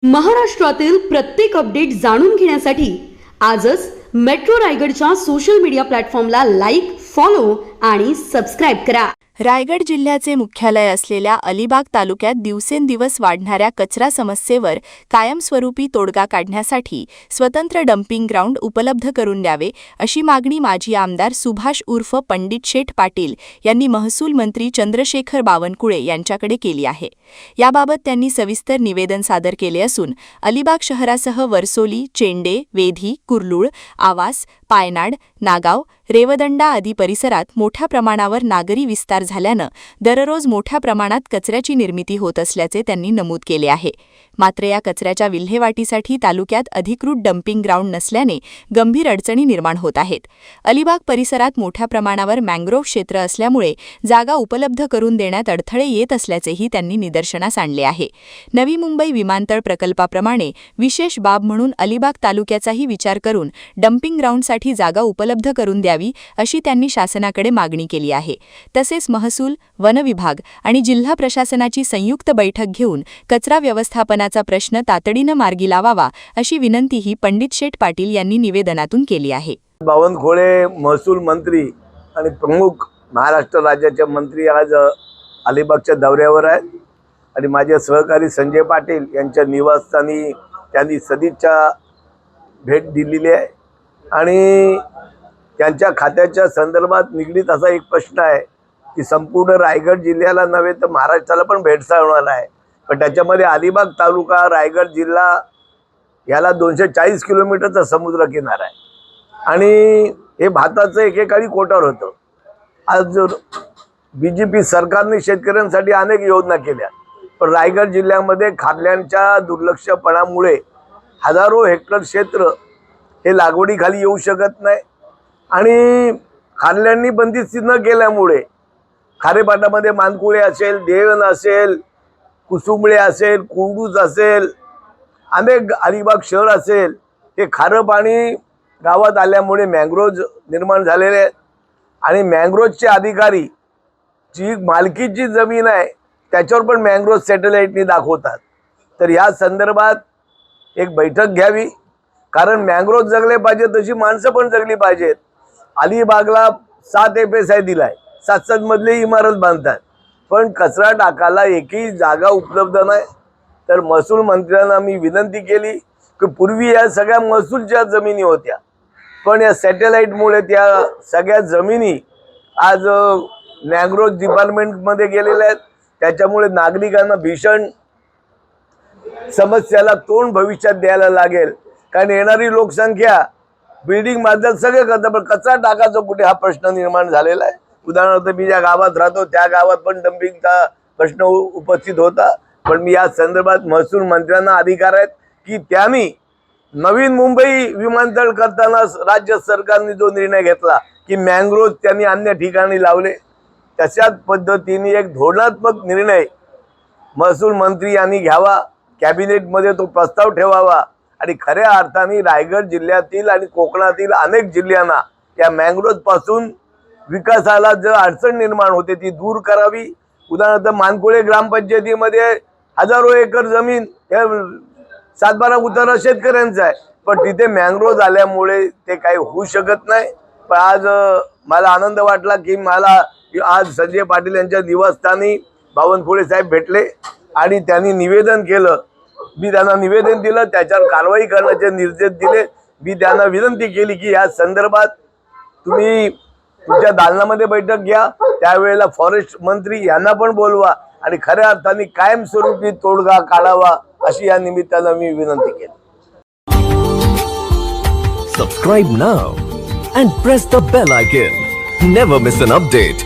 महाराष्ट्रातील प्रत्येक अपडेट जाणून घेण्यासाठी आजच मेट्रो रायगडच्या सोशल मीडिया प्लॅटफॉर्मला लाईक, फॉलो आणि सबस्क्राईब करा. रायगड जिल्ह्याचे मुख्यालय असलेल्या अलिबाग तालुक्यात दिवसेंदिवस वाढणाऱ्या कचरा समस्येवर कायमस्वरूपी तोडगा काढण्यासाठी स्वतंत्र डम्पिंग ग्राउंड उपलब्ध करून द्यावे अशी मागणी माजी आमदार सुभाष उर्फ पंडित शेठ पाटील यांनी महसूल मंत्री चंद्रशेखर बावनकुळे यांच्याकडे केली आहे. याबाबत त्यांनी सविस्तर निवेदन सादर केले असून अलिबाग शहरासह वर्सोली, चेंडे, वेधी, कुर्लुळ, आवास, पायनाड, नागाव, रेवदंडा आदी परिसरात मोठ्या प्रमाणावर नागरी विस्तार झाल्यानं दररोज मोठ्या प्रमाणात कचऱ्याची निर्मिती होत असल्याचे त्यांनी नमूद केले आहे. मात्र या कचऱ्याच्या विल्हेवाटीसाठी तालुक्यात अधिकृत डम्पिंग ग्राउंड नसल्याने गंभीर अडचणी निर्माण होत आहेत. अलिबाग परिसरात मोठ्या प्रमाणावर मॅंग्रोव्ह क्षेत्र असल्यामुळे जागा उपलब्ध करून देण्यात अडथळे येत असल्याचेही त्यांनी निदर्शनास आणले आहे. नवी मुंबई विमानतळ प्रकल्पाप्रमाणे विशेष बाब म्हणून अलिबाग तालुक्याचाही विचार करून डम्पिंग ग्राउंडसाठी जागा उपलब्ध करून द्यावी अशी त्यांनी शासनाकडे मागणी केली आहे. तसेच महसूल, वन विभाग आणि जिल्हा प्रशासनाची संयुक्त बैठक घेऊन कचरा व्यवस्थापनाचा प्रश्न तातडीनं मार्गी लावावा अशी विनंतीही पंडित शेठ पाटील यांनी निवेदनातून केली आहे. बावनकुळे महसूल मंत्री आणि प्रमुख महाराष्ट्र राज्याचे मंत्री आज अलिबागच्या दौऱ्यावर आहेत आणि माझे सहकारी संजय पाटील यांच्या निवासस्थानी त्यांनी सदिच्छा भेट दिलेली आहे आणि त्यांच्या खात्याच्या संदर्भात निगडीत असा एक प्रश्न आहे की संपूर्ण रायगड जिल्ह्याला नव्हे तर महाराष्ट्राला पण भेडसावणार आहे. पण त्याच्यामध्ये अलिबाग तालुका, रायगड जिल्हा याला 240 किलोमीटरचा समुद्र किनारा आहे आणि हे भाताचं एकेकाळी कोठार होतं. आज BJP सरकारने शेतकऱ्यांसाठी अनेक योजना केल्या, पण रायगड जिल्ह्यामध्ये खारल्यांच्या दुर्लक्षपणामुळे हजारो हेक्टर क्षेत्र हे लागवडीखाली येऊ शकत नाही आणि खारल्यांनी बंदिस्ती न केल्यामुळे खारेपाटामध्ये मानकुळे असेल, देवन असेल, कुसुंबळे असेल, कुडूस असेल, अनेक अलिबाग शहर असेल, हे खारं पाणी गावात आल्यामुळे मॅंग्रोव्ह निर्माण झालेले आहेत आणि मॅंग्रोव्हचे अधिकारी जी मालकीची जमीन आहे त्याच्यावर पण मॅंग्रोव्ह सॅटेलाईटनी दाखवतात. तर या संदर्भात एक बैठक घ्यावी, कारण मॅंग्रोव्ह जगले पाहिजे तशी माणसं पण जगली पाहिजेत. अलिबागला 7 FSI दिलाय, 7 मधली इमारत बांधतात, पण कचरा टाकायला एकही जागा उपलब्ध नाही. तर महसूल मंत्र्यांना मी विनंती केली की पूर्वी या सगळ्या महसूलच्या जमिनी होत्या, पण या सॅटेलाईटमुळे त्या सगळ्या जमिनी आज मॅंग्रोव्ह डिपार्टमेंटमध्ये गेलेल्या आहेत. त्याच्यामुळे नागरिकांना भीषण समस्याला तोंड भविष्यात द्यायला लागेल, कारण येणारी लोकसंख्या बिल्डिंग बांधतात सगळे करतात, पण कचरा टाकायचा कुठे हा प्रश्न निर्माण झालेला आहे. उदाहरणार्थ मी ज्या गावात राहतो त्या गावात पण डम्पिंगचा प्रश्न उपस्थित होता, पण मी या संदर्भात महसूल मंत्र्यांना अधिकार आहेत की त्यांनी नवीन मुंबई विमानतळ करताना राज्य सरकारने जो निर्णय घेतला की मॅंग्रोव्ह त्यांनी अन्य ठिकाणी लावले, तशाच पद्धतीने एक धोरणात्मक निर्णय महसूल मंत्री यांनी घ्यावा, कॅबिनेटमध्ये तो प्रस्ताव ठेवावा आणि खऱ्या अर्थाने रायगड जिल्ह्यातील आणि कोकणातील अनेक जिल्ह्यांना या मॅंग्रोव्ह पासून विकासाला जर अडचण निर्माण होते ती दूर करावी. उदाहरणार्थ मानकुळे ग्रामपंचायतीमध्ये हजारो एकर जमीन या 7-12 उतारा शेतकऱ्यांचा आहे, पण तिथे मॅंग्रोव्ह झाल्यामुळे ते काही होऊ शकत नाही. पण आज मला आनंद वाटला की मला आज संजय पाटील यांच्या निवासस्थानी बावनकुळे साहेब भेटले आणि त्यांनी निवेदन केलं. मी त्यांना निवेदन दिलं, त्याच्यावर कारवाई करण्याचे निर्देश दिले. मी त्यांना विनंती केली की या संदर्भात तुम्ही तुमच्या दालनामध्ये बैठक घ्या, त्यावेळेला फॉरेस्ट मंत्री यांना पण बोलवा आणि खऱ्या अर्थाने कायमस्वरूपी तोडगा काढावा अशी या निमित्तानं मी विनंती केली. Subscribe now and press the bell icon. Never miss an update.